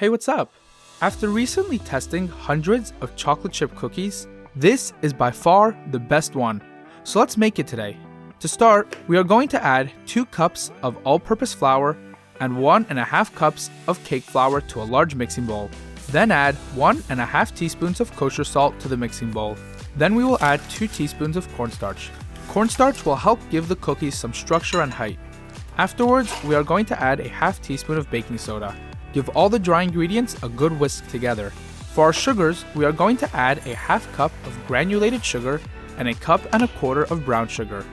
Hey, what's up? After recently testing hundreds of chocolate chip cookies, this is by far the best one. So let's make it today. To start, we are going to add 2 cups of all-purpose flour and 1.5 cups of cake flour to a large mixing bowl. Then add 1.5 teaspoons of kosher salt to the mixing bowl. Then we will add 2 teaspoons of cornstarch. Cornstarch will help give the cookies some structure and height. Afterwards, we are going to add a half teaspoon of baking soda. Give all the dry ingredients a good whisk together. For our sugars, we are going to add a half cup of granulated sugar and a cup and a quarter of brown sugar.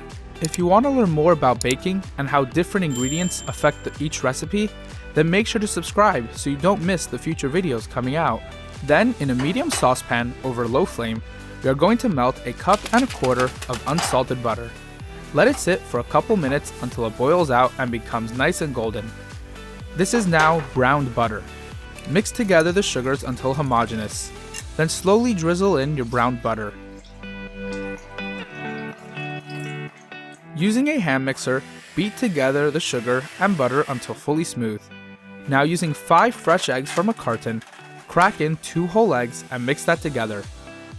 If you want to learn more about baking and how different ingredients affect each recipe, then make sure to subscribe so you don't miss the future videos coming out. Then, in a medium saucepan over low flame, we are going to melt a cup and a quarter of unsalted butter. Let it sit for a couple minutes until it boils out and becomes nice and golden. This is now browned butter. Mix together the sugars until homogeneous. Then slowly drizzle in your browned butter. Using a hand mixer, beat together the sugar and butter until fully smooth. Now using 5 fresh eggs from a carton, crack in 2 whole eggs and mix that together.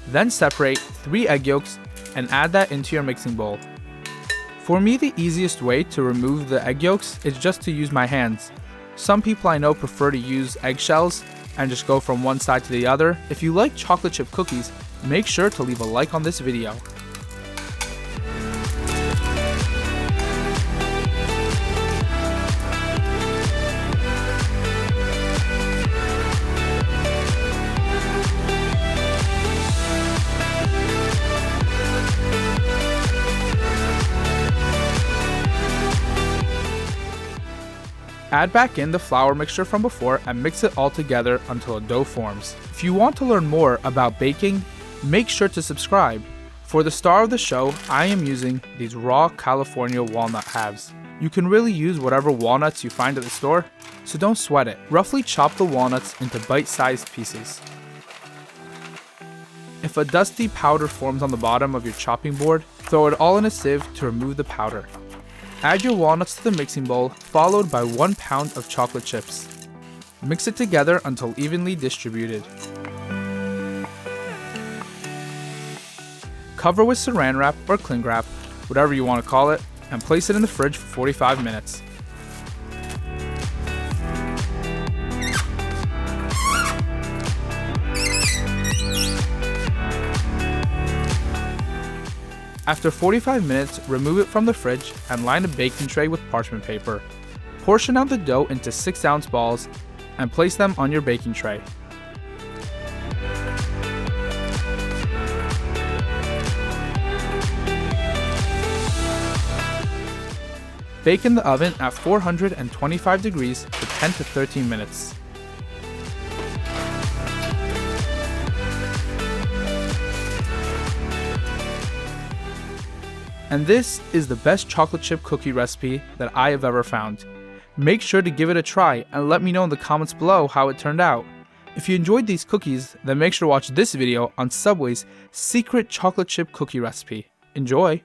Then separate 3 egg yolks and add that into your mixing bowl. For me, the easiest way to remove the egg yolks is just to use my hands. Some people I know prefer to use eggshells and just go from one side to the other. If you like chocolate chip cookies, make sure to leave a like on this video. Add back in the flour mixture from before and mix it all together until a dough forms. If you want to learn more about baking, make sure to subscribe. For the star of the show, I am using these raw California walnut halves. You can really use whatever walnuts you find at the store, so don't sweat it. Roughly chop the walnuts into bite-sized pieces. If a dusty powder forms on the bottom of your chopping board, throw it all in a sieve to remove the powder. Add your walnuts to the mixing bowl, followed by 1 pound of chocolate chips. Mix it together until evenly distributed. Cover with saran wrap or cling wrap, whatever you want to call it, and place it in the fridge for 45 minutes. After 45 minutes, remove it from the fridge and line a baking tray with parchment paper. Portion out the dough into 6-ounce balls and place them on your baking tray. Bake in the oven at 425 degrees for 10 to 13 minutes. And this is the best chocolate chip cookie recipe that I have ever found. Make sure to give it a try and let me know in the comments below how it turned out. If you enjoyed these cookies, then make sure to watch this video on Subway's secret chocolate chip cookie recipe. Enjoy!